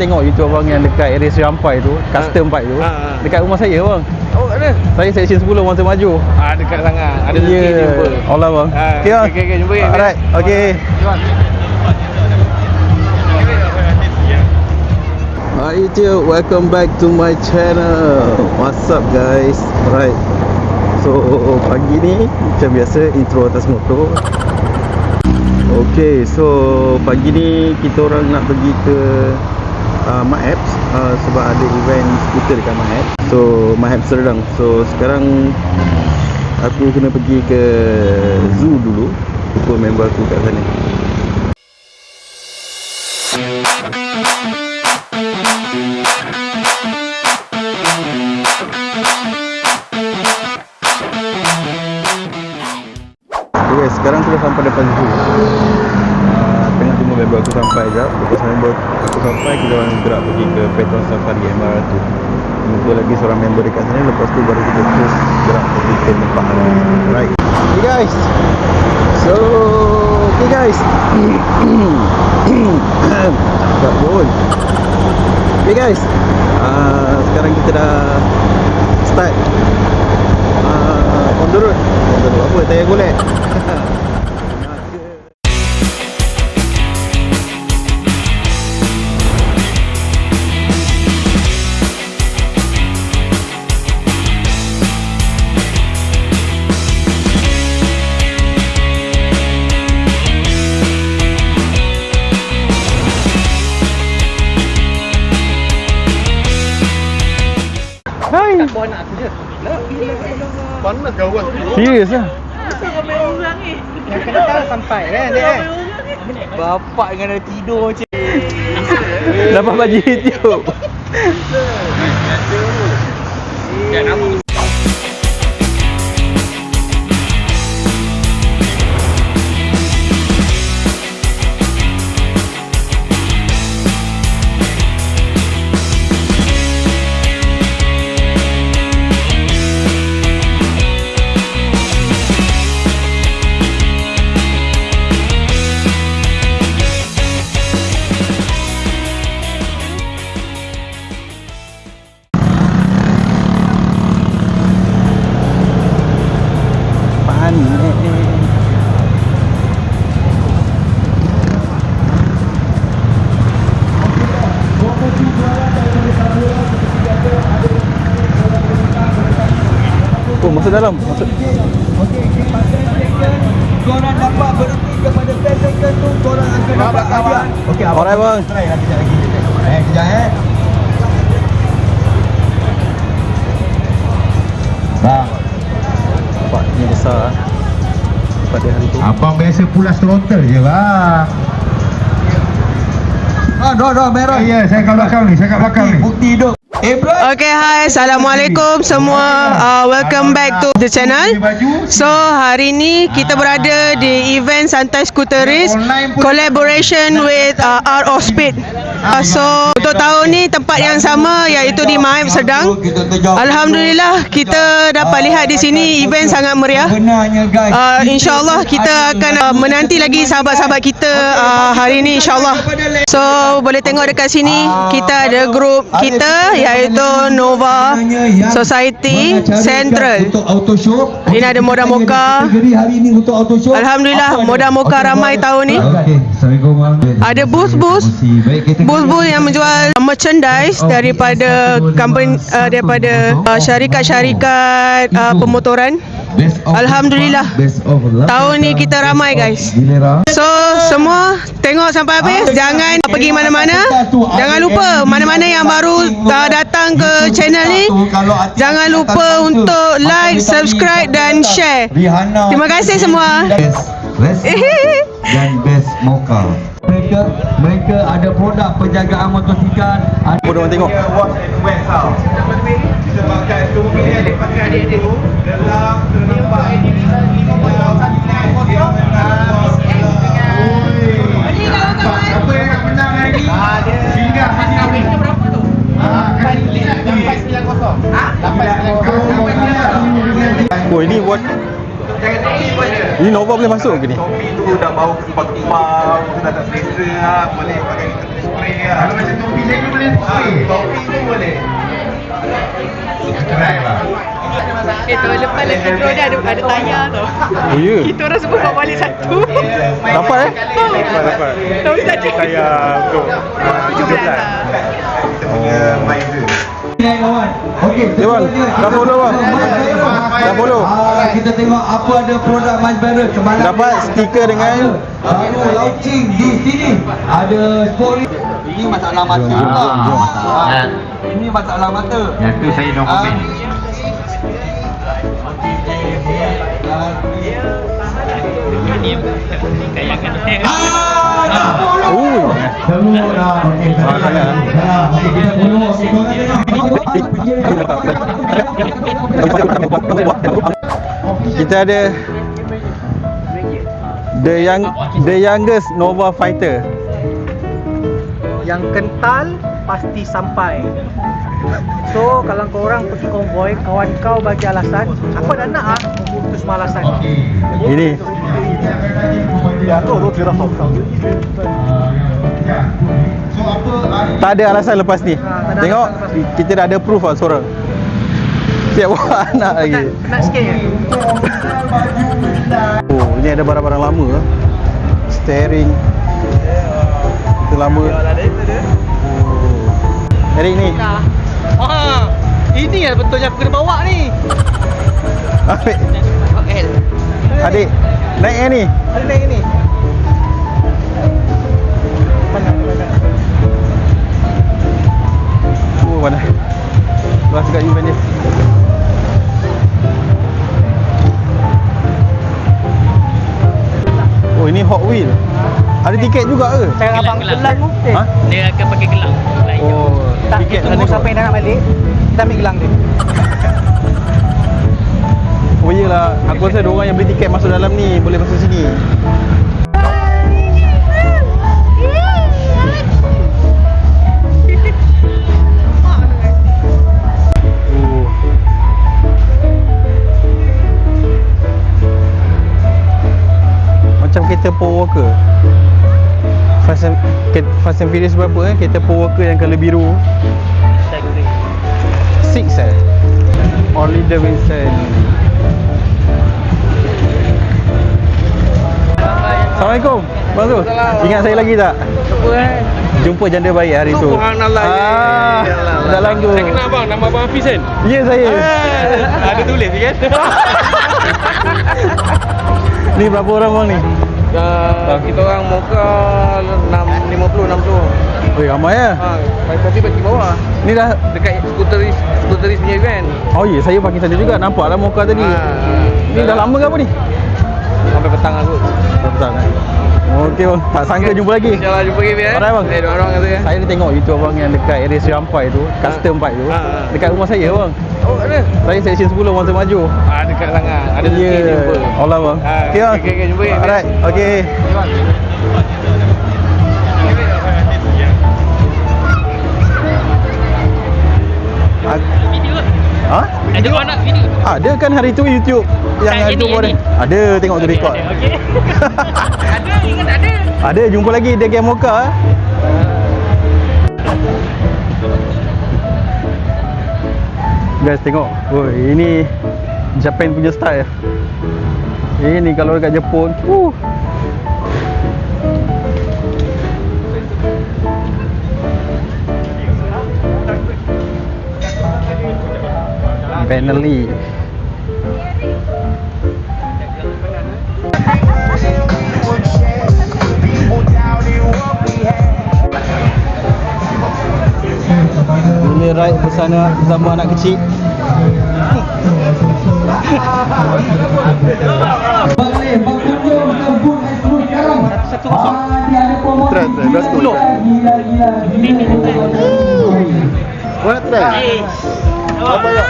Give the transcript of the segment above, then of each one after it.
tengok YouTube abang yang dekat area Sri Rampai tu, custom bike tu. Dekat rumah saya bang. Oh, kat mana? Saya section 10 Monster Maju. Dekat sangat. Ada rezeki jumpa. Allah bang. Okey bang. Okey, jumpa lagi. Alright, okey. Hi YouTube, welcome back to my channel. What's up guys? Right. So pagi ni macam biasa intro atas motor. Okay, so pagi ni kita orang nak pergi ke Mahabs sebab ada event skuter dekat Mahabs. So Mahabs Serdang. So sekarang aku kena pergi ke zoo dulu, jumpa member aku kat sana. Okay, sekarang aku dah sampai depan zoo. Tengah tunggu member aku sampai jap. Lepas member aku sampai, kita orang gerak pergi ke Peton Safari MR tu. Jumpa lagi seorang member dekat sana. Lepas tu baru kita terus gerak pergi ke tempat right. Okay guys. So okay guys. Tak pun. Okay guys, sekarang kita dah start on the road. Apa? Tayar golek. Hai. Panas je. Panas kawan. Serius lah. Ramai orang ni. Yang kena tahu sampai kan dia kan. Bapak dengan dah tidur je. Dapat baju YouTube. Jangan nama. Oh, masuk dalam. Masuk. Korang dapat berhenti kepada 10 second tu, korang akan dapat hadiah. Okey, abang. Alright bang. Try lah kejap lagi. Kejap Bang, Nampak ni besar pada hari tu. abang biasa pulas throttle je bang. Dah merah. Ya, saya kat belakang ni, Bukti hidup. Bro. Okay, hi. Assalamualaikum semua. Welcome back to the channel. So, hari ni kita berada di event Santai Scooter Race collaboration with Art of Speed. So, untuk tahun ni tempat yang sama iaitu di Mahabs Serdang. Alhamdulillah kita dapat lihat di sini event sangat meriah. Benarnya guys. InsyaAllah kita akan menanti lagi sahabat-sahabat kita hari ini insyaAllah. So boleh tengok dekat sini kita ada grup kita iaitu Nova Society Central. Ini ada Moda Mocha. Alhamdulillah Moda Mocha ramai tahun ni. Ada booth-booth yang menjual merchandise daripada company daripada syarikat-syarikat pemotoran. Alhamdulillah tahun ni kita ramai guys. So semua tengok sampai habis. Jangan pergi mana-mana. Jangan lupa mana-mana yang baru datang ke channel ni, jangan lupa untuk like, subscribe dan share. Terima kasih semua. Dan Best Mocha. Mereka ada produk penjagaan motosikal. Bodoh orang tengok. Kita pakai tu mungkin pakai adik-adik tu dalam nampak ini siapa yang nak menang hari ni? Hingga hari ni. Berapa tu? Dapat 990. Oh, ini buat ini Nova boleh masuk ke ni? Topi tu dah bau ke tempat kembang, tu dah tak selesa lah, boleh pakai kita spray lah. Kalau macam topi saya ni boleh boleh topi pun boleh. Try lah. Tahun lepas lagi bro dia ada tayar tau. Oh ya? Kita orang semua bawa balik satu. Dapat Dapat. Tahu tak je? Saya untuk 17. Setengah main tu. Okey, Ya bang, dah follow bang. Dah follow. Kita tengok apa ada produk Mas Barrel kemana. Dapat stiker dengan launching di sini. Ada story. Ini masalah mata. Ini masalah mata. Yang tu saya no comment. Ui. Semua dah. Okey, kita follow. Kita ada the youngest Nova fighter. Yang kental pasti sampai. So kalau korang pergi konvoi, kawan kau bagi alasan, aku dah nak putus malasan. Ini. Tak ada alasan lepas ni. tak ada Tengok alasan lepas ni. kita dah ada proof lah seorang. Siap bawa anak lagi. Nak sikit je. Oh, ini ada barang-barang lama lah. Steering. Itu lama. Oh. Eric ni. Ini lah betulnya aku kena bawa ni. Adik. Adik. Naik yang ni. Ada naik ni. Oh, mana? Luas kat event dia. Oh, ini Hot Wheel. Ada tiket juga ke? Saya abang gelang tu. Ha? Dia akan pakai gelang. Oh, Tak, tiket kita ada tunggu kot. sampai dah nak balik. Kita ambil gelang dia. Oh iyalah, aku rasa ada orang yang beli tiket masuk dalam ni boleh masuk sini. Oh. Macam kereta Paul Walker. Fast and Furious berapa kereta Paul Walker yang colour biru? 6 Harley Davidson. Assalamualaikum. Bang Zul. Ingat saya lagi tak? Jumpa janda baik hari tu. Subhanallah. Dalam tu. Saya kenal bang, nama abang Hafiz kan? Ya saya. Ada tulis kan? Ni berapa orang bang ni? Kita orang muka 50-60. Oi, ramai ya. Tapi bagi bawah. Ni dah. Dekat skuteris punya event. Oh ya, saya parking sana juga. Nampaklah muka tadi. Ni dah lama ke apa ni? Sampai petang aku. Betul kan? Okey bang, tak sangka jumpa lagi. InsyaAllah jumpa lagi kan? Alright bang. Dua orang kata kan? Saya ada tengok YouTube abang yang dekat area Sri Rampai tu, custom bike tu. Dekat rumah saya bang. Oh ada? Saya section 10 Masa Maju. Dekat sangat. Ada rezeki jumpa. Allah bang. Okey bang. Okey, jumpa lagi. Alright, okey. Video ke? Ha? Ada orang nak video? Ada kan hari tu YouTube yang Tak, ada yang orang. ni. Ada tengok tu record. Okey. Ada, ingat ada. Ada jumpa lagi dia game Mocha. Guys tengok. Oh, ini Japan punya style. Ini kalau dekat Jepun. Benelli. Ini ride bersama anak kecil. Boleh berkunjung ke booth Astro sekarang. Dia ada promosi. Terus 10. Mana try? Apa ya?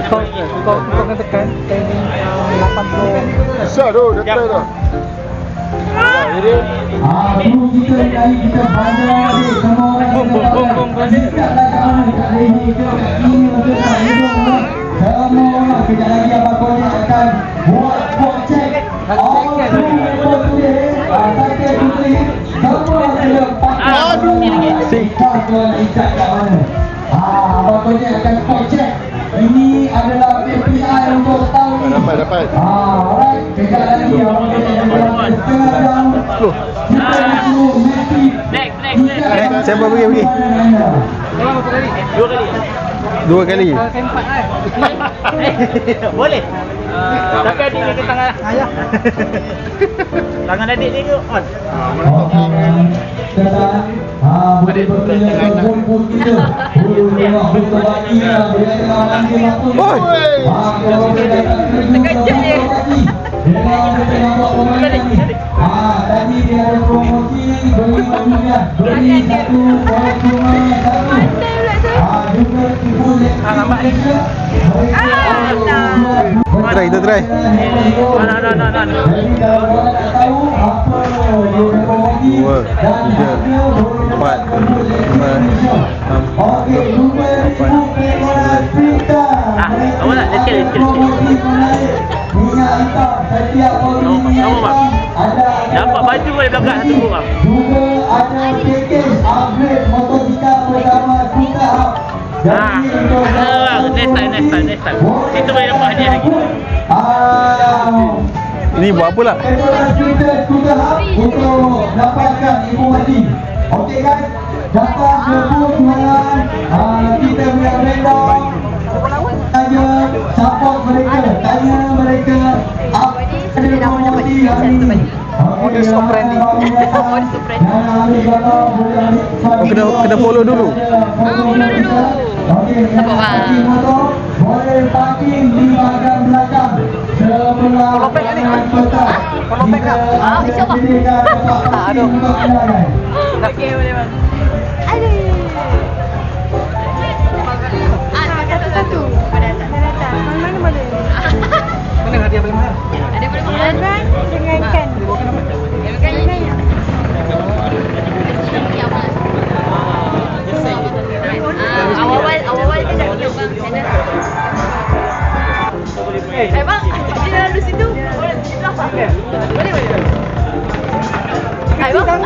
Kau kena tekan timing 80. Besar tu, dah try dah. Booth kita kali kita bandar ni semua orang siaplah kat mana dekat leher ke kat kiri ke kat hidung ke. Semua orang kejap lagi Abang Koni akan buat spot check. All three members today, second to three, semua sudah pakai. kau nak ikat kat mana. Abang kau ni akan spot check. Ini adalah KPI untuk tahun ini. Dapat. Alright, kejap lagi abang kau ni akan setengah jam. Kita suruh Messi. Next. Siapa pergi? Dua kali. Tempat kan. Boleh. Tapi adik ni ke tangan ayah. Tangan adik ni ke on? Boleh bertanya ke pun kita. Boleh tengok betul lagi lah. Boleh tengok lagi lah pun. Kalau kita tak terjun ke lagi. Dengan kita nampak pemain ni. Tadi dia ada promosi beli mobilnya. Beli satu, bawa cuma satu. Juga ibu nampak ni. Kita try. Nah. Jadi kalau korang nak tahu apa dia ada promosi 2, 3, 4, 5, 6, Okey, 2,000 perak pita. awak nak sikit. Promosi menarik. Minyak hitam setiap promosi Bang. ada. Dapat baju boleh belakang satu orang. Juga ada package upgrade motosikal bersama Skuter Hub. Jadi untuk Next time. Kita boleh dapat hadiah lagi. Ini buat apa lah? Skuter Hub untuk dapatkan informasi. Okey guys, datang ke booth jualan kita punya vendor. Tanya support mereka, tanya mereka apa promosi hari ini. Okey, so friendly. Kena follow dulu. Okey, parking motor boleh parking di bahagian belakang sebelah kanan kota. Kita sediakan tempat parking untuk anda guys. Okey, boleh bang. Satu. Mana boleh? Mana hadiah paling mahal? Ada boleh makan dengan ikan. Awal-awal dia dah minum bang. Bang, dia lalu situ. Boleh boleh. Hai bang.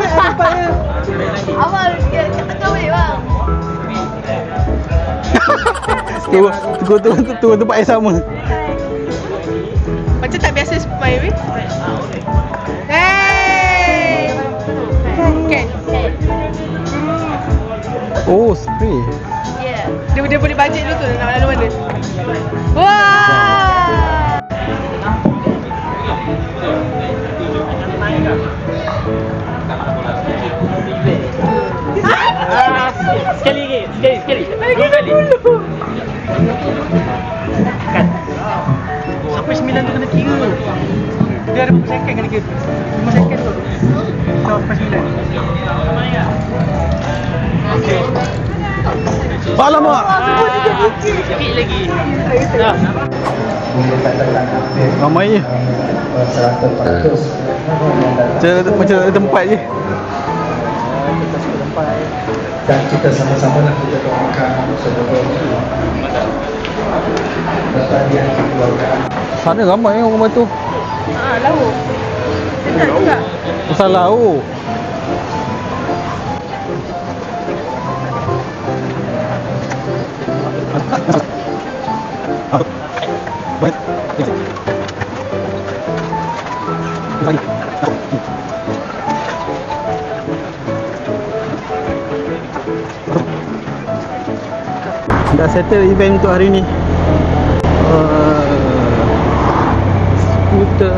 Awal dia tengah boleh bang. Tu tempat yang sama. Macam tak biasa spy weh. Hey. Kan. Oh, spray. Yeah. Dia boleh bajet dulu tu nak lalu mana. Wah. Sekali lagi. Dua kali. Kan. Sampai 9 tu kena kira. Dia ada berapa second kena kira. 5 second tu. Sampai 9. Okey. Alamak. Sikit lagi. Dah. Ramai je. Macam tempat je. Dan kita sama-sama lah kita doakan semoga pertandingan dikeluarkan. Sana ramai orang batu. Lauk. Sedap juga. Pasal lauk. Dah settle event untuk hari ni. Skuter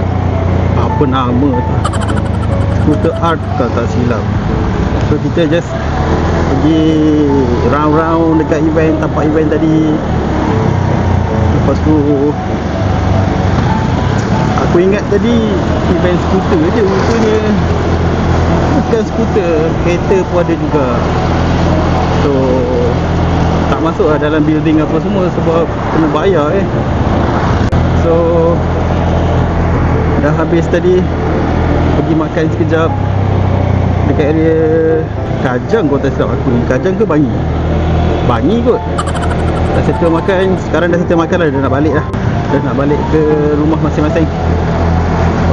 apa nama tu? Skuter art kalau tak silap. So kita just pergi round-round dekat event, tempat event tadi. Lepas tu aku ingat tadi event skuter je rupanya. Bukan skuter, kereta pun ada juga. So tak masuk lah dalam building apa semua sebab kena bayar So dah habis tadi, pergi makan sekejap dekat area Kajang kau tak silap aku ni. Kajang ke Bangi? Bangi kot. Dah settle makan. Sekarang dah settle makan lah. Dah nak balik lah. Dah nak balik ke rumah masing-masing.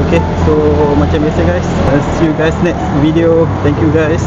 Okay, so macam biasa guys, I'll see you guys next video. Thank you guys.